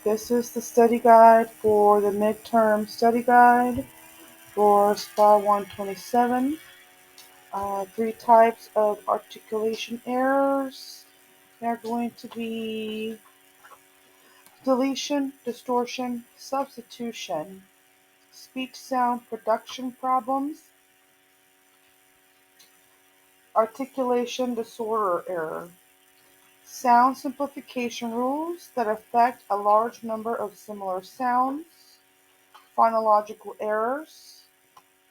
This is the study guide for the midterm study guide for spa127. Three types of articulation errors. They're going to be deletion, distortion, substitution, speech sound production problems, articulation disorder error, sound simplification rules that affect a large number of similar sounds, phonological errors,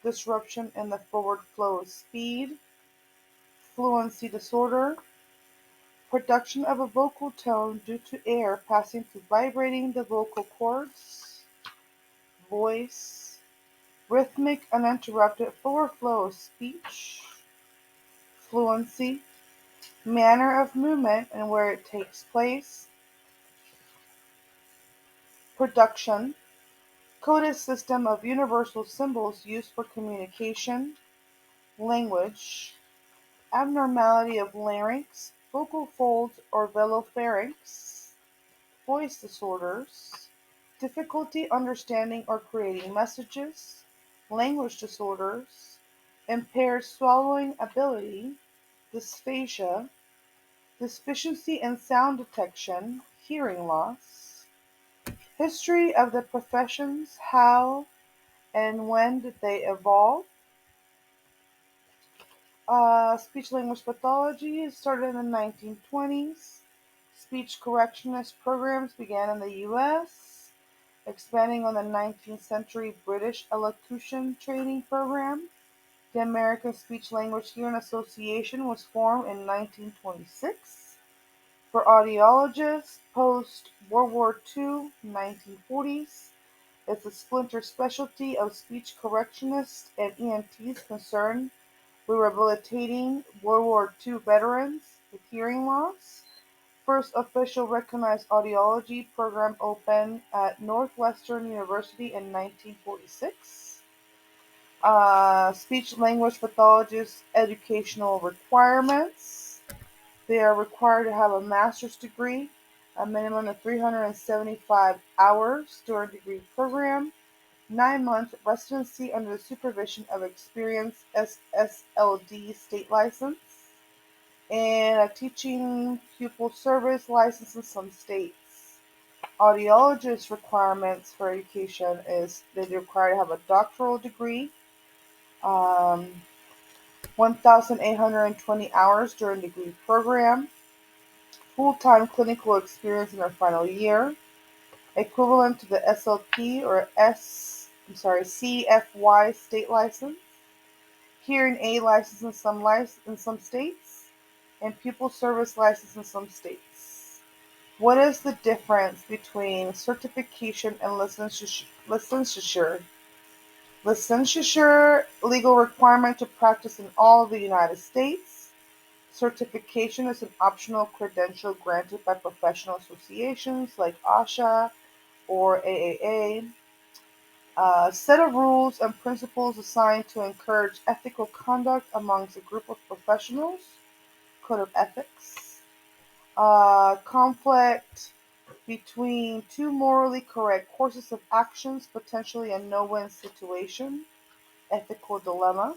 disruption in the forward flow of speed, fluency disorder, production of a vocal tone due to air passing through vibrating the vocal cords, voice, rhythmic uninterrupted forward flow of speech, fluency, manner of movement and where it takes place, production, coded system of universal symbols used for communication, language, abnormality of larynx, vocal folds or velopharynx, voice disorders, difficulty understanding or creating messages, language disorders, impaired swallowing ability, dysphagia, deficiency in sound detection, hearing loss, history of the professions, how and when did they evolve, speech-language pathology started in the 1920s. Speech correctionist programs began in the U.S., expanding on the 19th century British elocution training program. The American Speech-Language Hearing Association was formed in 1926 for audiologists post-World War II, 1940s. It's a splinter specialty of speech correctionists and ENTs concerned with rehabilitating World War II veterans with hearing loss. First official recognized audiology program opened at Northwestern University in 1946. Speech-language pathologists' educational requirements. They are required to have a master's degree, a minimum of 375 hours during a degree program, 9 month residency under the supervision of experienced SSLD state license, and a teaching pupil service license in some states. Audiologist requirements for education is they're required to have a doctoral degree, um, 1,820 hours during degree program, full-time clinical experience in their final year, equivalent to the SLP or CFY state license, hearing aid license in some states, and pupil service license in some states. What is the difference between certification and licensure? Licensure, legal requirement to practice in all of the United States. Certification is an optional credential granted by professional associations like ASHA or AAA. A set of rules and principles assigned to encourage ethical conduct amongst a group of professionals. Code of ethics. Conflict between two morally correct courses of actions, potentially a no-win situation. Ethical dilemma.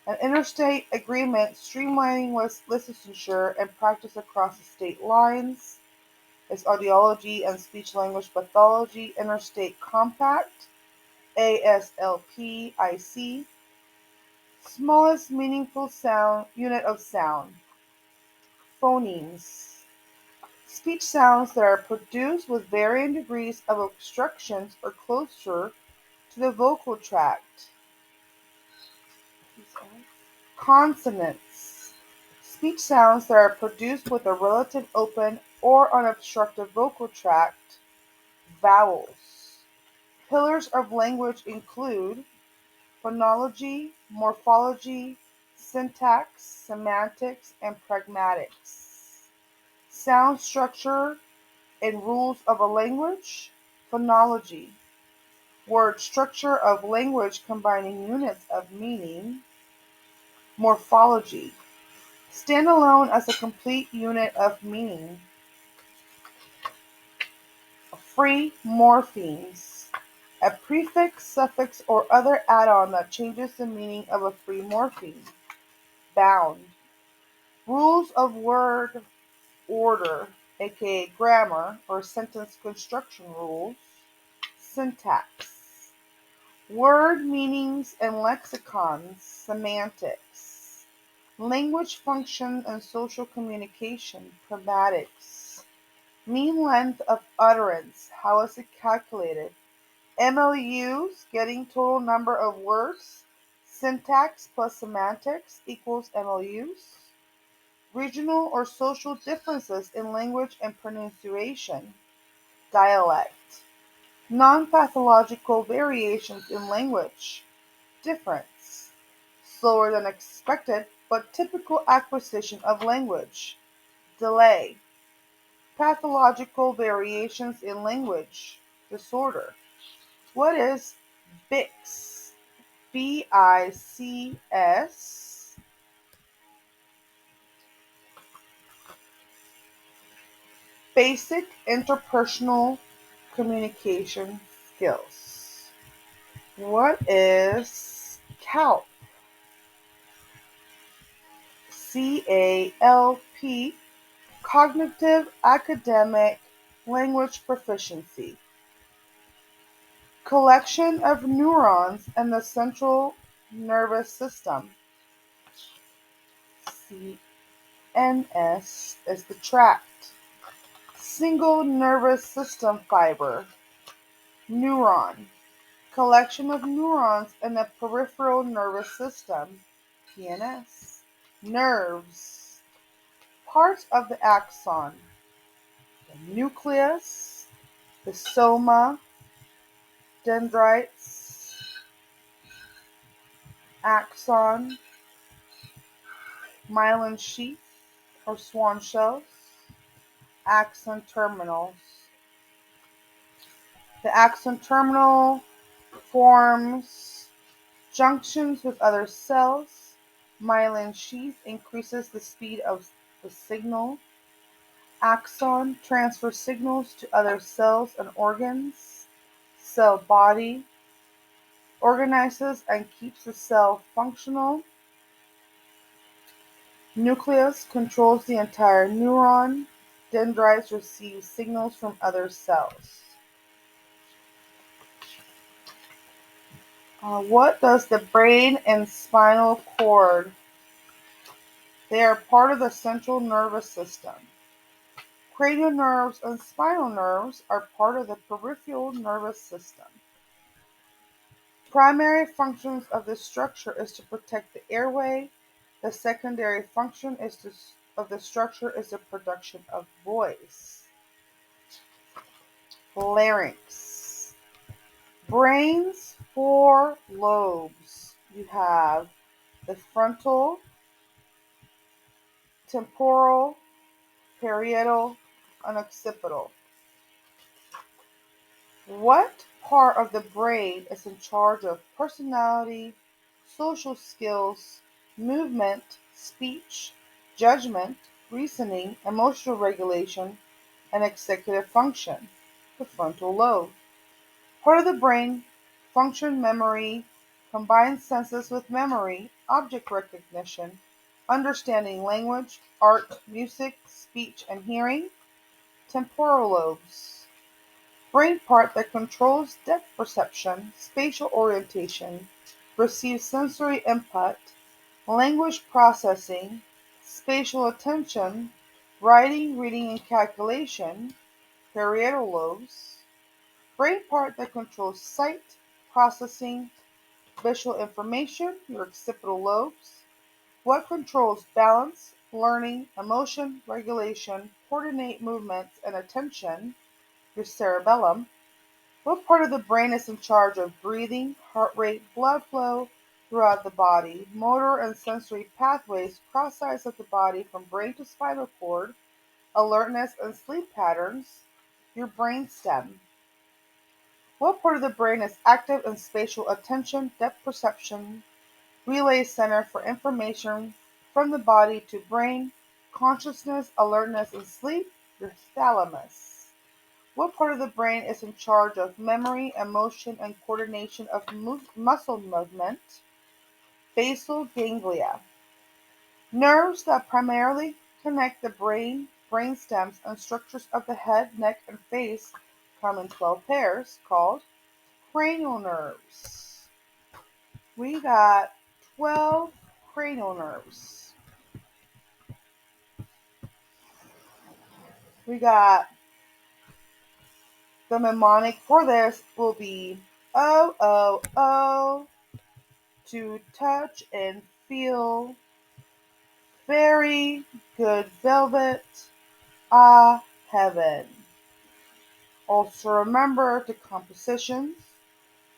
An interstate agreement streamlining licensure and practice across the state lines is audiology and speech-language pathology interstate compact, ASLP-IC. Smallest meaningful sound unit of sound. Phonemes. Speech sounds that are produced with varying degrees of obstructions or closure to the vocal tract. Consonants. Speech sounds that are produced with a relative open or unobstructed vocal tract. Vowels. Pillars of language include phonology, morphology, syntax, semantics, and pragmatics. Sound structure and rules of a language. Phonology. Word structure of language combining units of meaning. Morphology. Stand alone as a complete unit of meaning. Free morphemes. A prefix, suffix, or other add-on that changes the meaning of a free morpheme. Bound. Rules of word order, aka grammar or sentence construction rules. Syntax. Word meanings and lexicons, semantics. Language function and social communication, pragmatics. Mean length of utterance, how is it calculated? MLUs, getting total number of words. Syntax plus semantics equals MLUs. Regional or social differences in language and pronunciation. Dialect. Non-pathological variations in language. Difference. Slower than expected, but typical acquisition of language. Delay. Pathological variations in language. Disorder. What is BICS? BICS. Basic interpersonal communication skills. What is CALP? CALP. Cognitive academic language proficiency. Collection of neurons in the central nervous system. CNS is the tract. Single nervous system fiber. Neuron. Collection of neurons in the peripheral nervous system. PNS. Nerves. Parts of the axon. The nucleus, the soma, dendrites, axon, myelin sheath or swan shells, axon terminals. The axon terminal forms junctions with other cells. Myelin sheath increases the speed of the signal. Axon transfers signals to other cells and organs. Cell body organizes and keeps the cell functional. Nucleus controls the entire neuron. Dendrites receive signals from other cells. What does the brain and spinal cord? They are part of the central nervous system. Cranial nerves and spinal nerves are part of the peripheral nervous system. Primary functions of this structure is to protect the airway. The secondary function of the structure is the production of voice. Larynx. Brain's four lobes. You have the frontal, temporal, parietal, and occipital. What part of the brain is in charge of personality, social skills, movement, speech, judgment, reasoning, emotional regulation, and executive function? The frontal lobe. Part of the brain function memory, combines senses with memory, object recognition, understanding language, art, music, speech, and hearing. Temporal lobes. Brain part that controls depth perception, spatial orientation, receives sensory input, language processing, spatial attention, writing, reading, and calculation. Parietal lobes. Brain part that controls sight, processing, visual information, your occipital lobes. What controls balance, learning, emotion, regulation, coordinate movements, and attention, your cerebellum. What part of the brain is in charge of breathing, heart rate, blood flow throughout the body, motor and sensory pathways cross sides of the body from brain to spinal cord, alertness and sleep patterns, your brain stem. What part of the brain is active in spatial attention, depth perception, relay center for information from the body to brain, consciousness, alertness, and sleep? Your thalamus. What part of the brain is in charge of memory, emotion, and coordination of muscle movement? Basal ganglia. Nerves that primarily connect the brain, brain stems, and structures of the head, neck, and face come in 12 pairs called cranial nerves. We got 12 cranial nerves. We got the mnemonic for this will be O, O, O, to touch and feel very good velvet, ah, heaven. Also remember the compositions.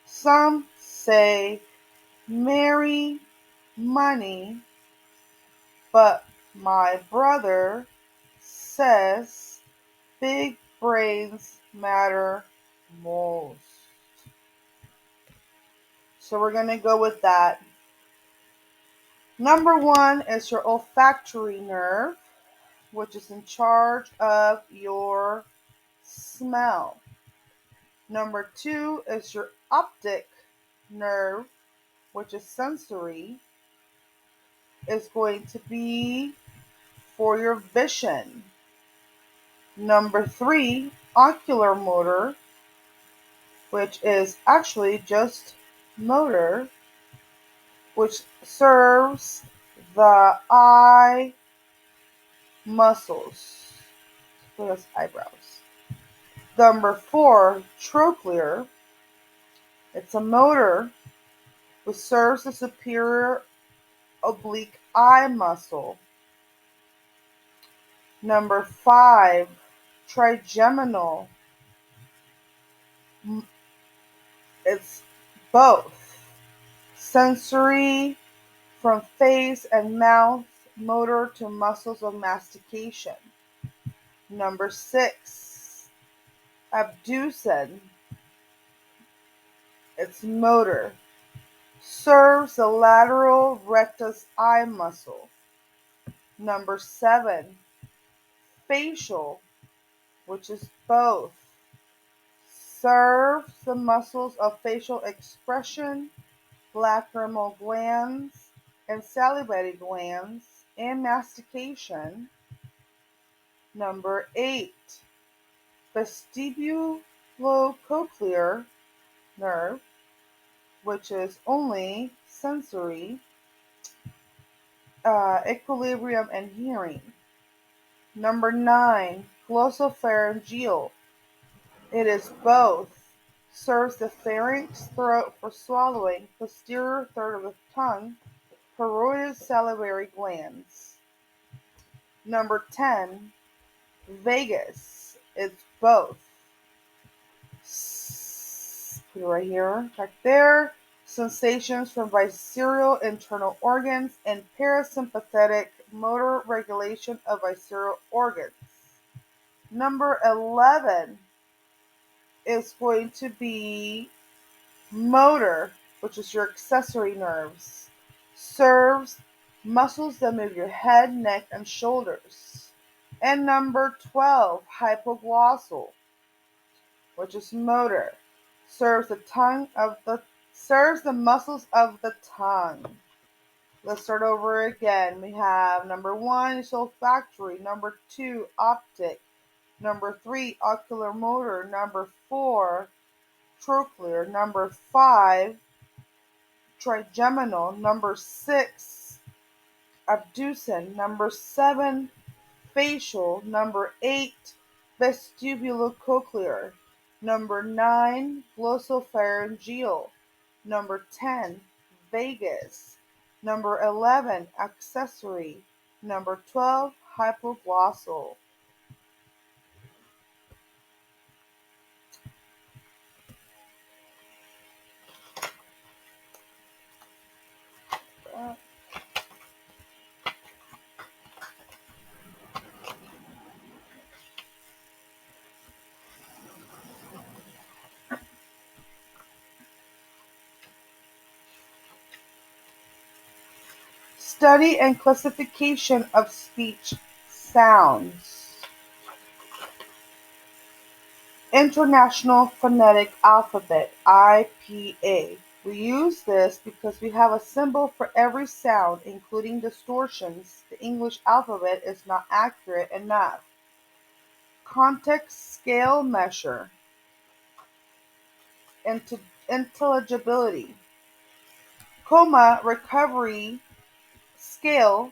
Some say marry money, but my brother says big brains matter most. So we're going to go with that. Number 1 is your olfactory nerve, which is in charge of your smell. Number 2 is your optic nerve, which is sensory, is going to be for your vision. Number 3, ocular motor, which is actually just motor, which serves the eye muscles. So that's eyebrows. Number 4, trochlear. It's a motor which serves the superior oblique eye muscle. Number 5, trigeminal. It's both sensory from face and mouth, motor to muscles of mastication. Number 6, abducen. It's motor. Serves the lateral rectus eye muscle. Number 7, facial, which is both. Serves the muscles of facial expression, lacrimal glands, and salivary glands, and mastication. Number 8, vestibulocochlear nerve, which is only sensory, equilibrium, and hearing. Number 9, glossopharyngeal. It is both. Serves the pharynx, throat for swallowing, posterior third of the tongue, parotid salivary glands. Number 10, vagus. It's both. Put it right here, back there. Sensations from visceral internal organs and parasympathetic motor regulation of visceral organs. Number 11 is going to be motor, which is your accessory nerves. Serves muscles that move your head, neck, and shoulders. And number 12, hypoglossal, which is motor. Serves the muscles of the tongue. Let's start over again. We have number 1 is olfactory, number 2, optic, number 3, ocular motor, number 4, trochlear, number 5, trigeminal, number 6, abducen, number 7, facial, number 8, vestibulocochlear, number 9, glossopharyngeal, number 10, vagus, number 11, accessory, number 12, hypoglossal. Study and classification of speech sounds. International Phonetic Alphabet (IPA). We use this because we have a symbol for every sound, including distortions. The English alphabet is not accurate enough. Context scale measure. Intelligibility. Coma recovery scale.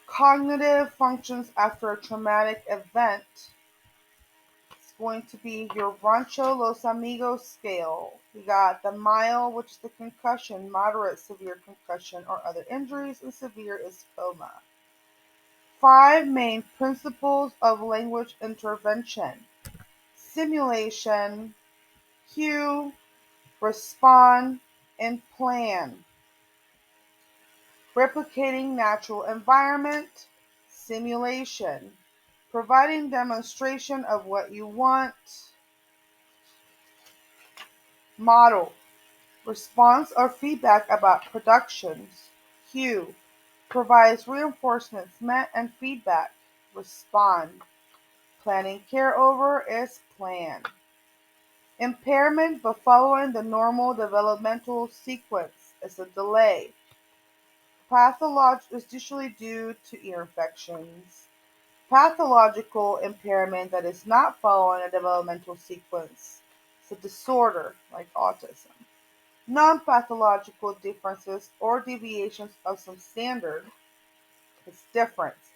Cognitive functions after a traumatic event. It's going to be your Rancho Los Amigos scale. We got the mile, which is the concussion, moderate, severe concussion, or other injuries, and severe is coma. 5 main principles of language intervention: simulation, cue, respond, and plan. Replicating natural environment, simulation. Providing demonstration of what you want, model. Response or feedback about productions, cue. Provides reinforcements met and feedback, respond. Planning care-over is plan. Impairment but following the normal developmental sequence is a delay. Pathological is usually due to ear infections. Pathological impairment that is not following a developmental sequence is a disorder like autism. Non-pathological differences or deviations of some standard is difference,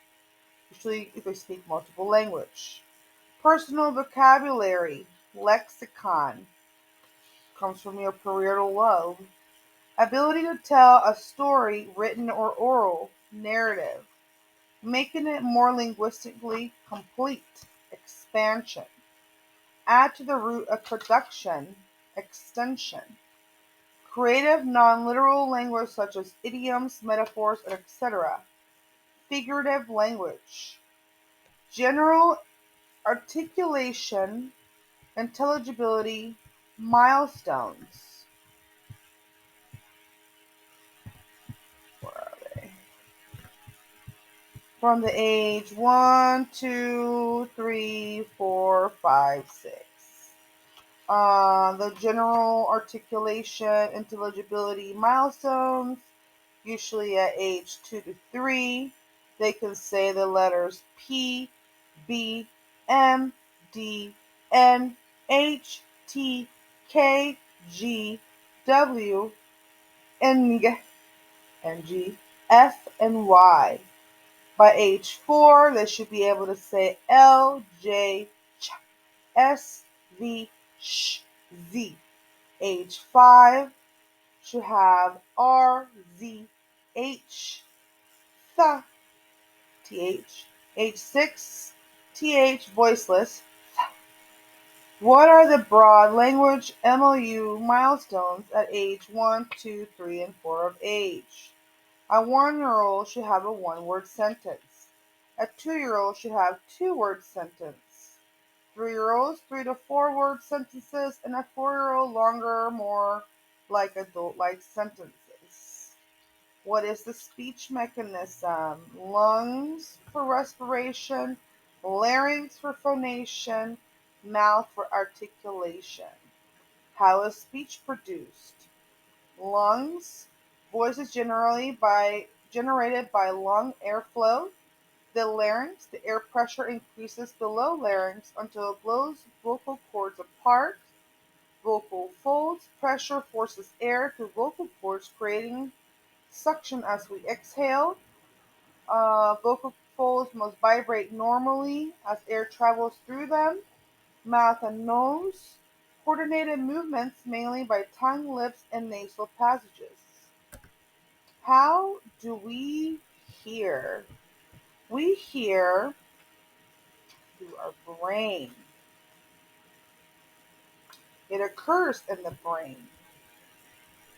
usually if they speak multiple language. Personal vocabulary, lexicon, comes from your parietal lobe. Ability to tell a story, written or oral, narrative, making it more linguistically complete, expansion. Add to the root of production, extension. Creative non-literal language such as idioms, metaphors, etc. Figurative language. General articulation, intelligibility, milestones. Where are they? From the age 1, 2, 3, 4, 5, 6. The general articulation, intelligibility milestones, usually at age 2 to 3. They can say the letters P, B, M, D, N, H, T, K, G, W, N, G, F, and Y. By age 4, they should be able to say L, J, Ch, S, V, Sh, Z. Age 5 should have R, Z, H, Th, TH. Age 6, TH, voiceless. What are the broad language MLU milestones at age 1, 2, 3, and 4 of age? A 1-year-old should have a one-word sentence. A 2-year-old should have two-word sentence. 3-year-olds, 3 to 4-word sentences, and a 4-year-old longer, more like adult-like sentences. What is the speech mechanism? Lungs for respiration, larynx for phonation, mouth for articulation. How is speech produced? Lungs. Voice is generated by lung airflow. The larynx, the air pressure increases below larynx until it blows vocal cords apart. Vocal folds, pressure forces air through vocal cords, creating suction as we exhale. Vocal folds must vibrate normally as air travels through them. Mouth and nose. Coordinated movements mainly by tongue, lips, and nasal passages. How do we hear? We hear through our brain. It occurs in the brain.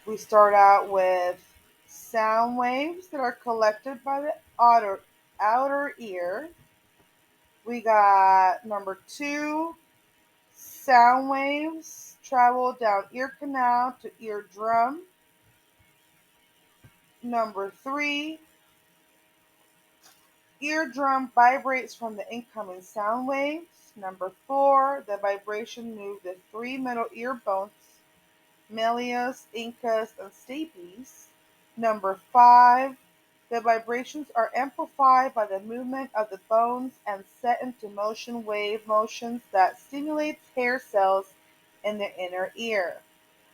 We start out with sound waves that are collected by the outer ear. We got number 2, sound waves travel down ear canal to eardrum. Number 3, eardrum vibrates from the incoming sound waves. Number 4, the vibration vibration move the three middle ear bones, malleus, incus, and stapes. Number 5, the vibrations are amplified by the movement of the bones and set into motion wave motions that stimulates hair cells in the inner ear.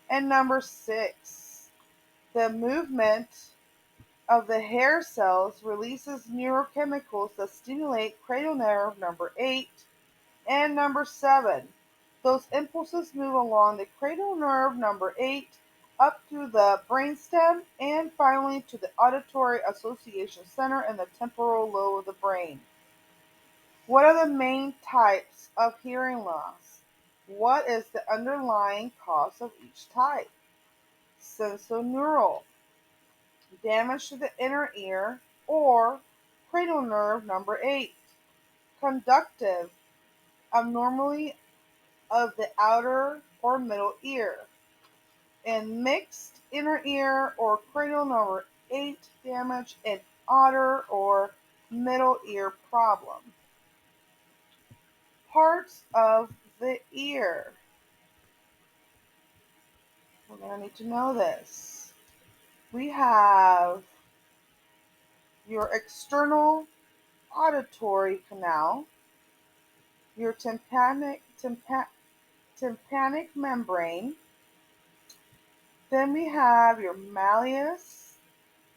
And number 6, the movement of the hair cells releases neurochemicals that stimulate cranial nerve number 8. And number 7, those impulses move along the cranial nerve number 8 up through the brainstem and finally to the auditory association center in the temporal lobe of the brain. What are the main types of hearing loss? What is the underlying cause of each type? Sensorineural, damage to the inner ear, or cranial nerve number 8. Conductive, abnormality of the outer or middle ear. And mixed inner ear or cranial number 8 damage and outer or middle ear problem. Parts of the ear. We're going to need to know this. We have your external auditory canal, your tympanic membrane. Then we have your malleus,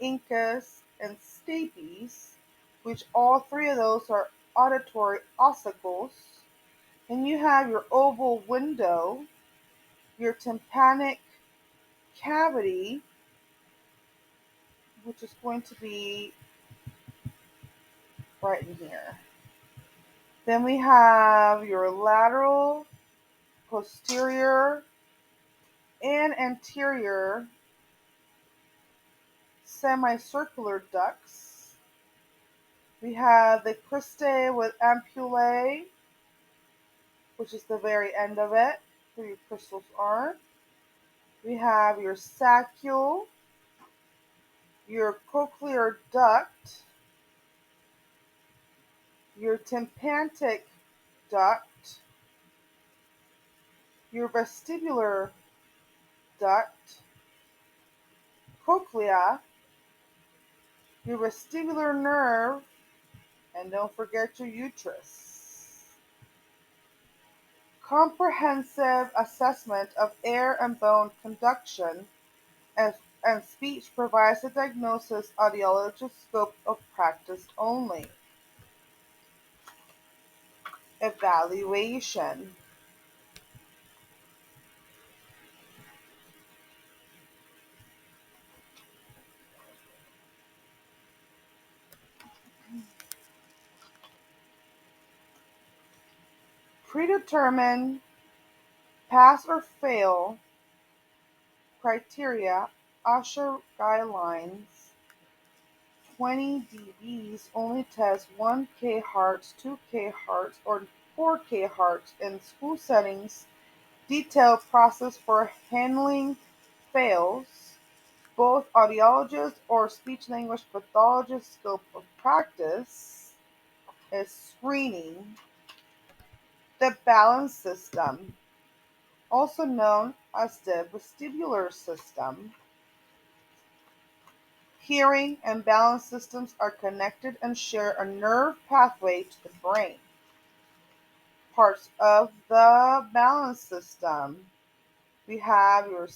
incus, and stapes, which all three of those are auditory ossicles. Then you have your oval window, your tympanic cavity, which is going to be right in here. Then we have your lateral, posterior, and anterior semicircular ducts. We have the cristae with ampullae, which is the very end of it, where your crystals are. We have your saccule, your cochlear duct, your tympanic duct, your vestibular duct, cochlea, your vestibular nerve, and don't forget your uterus. Comprehensive assessment of air and bone conduction and speech provides a diagnosis audiologist scope of practice only. Evaluation. Predetermined pass or fail criteria. OSHA guidelines. 20 dBs only test 1 kHz, 2 kHz, or 4 kHz in school settings. Detailed process for handling fails. Both audiologist or speech-language pathologist scope of practice is screening. The balance system, also known as the vestibular system. Hearing and balance systems are connected and share a nerve pathway to the brain. Parts of the balance system. We have your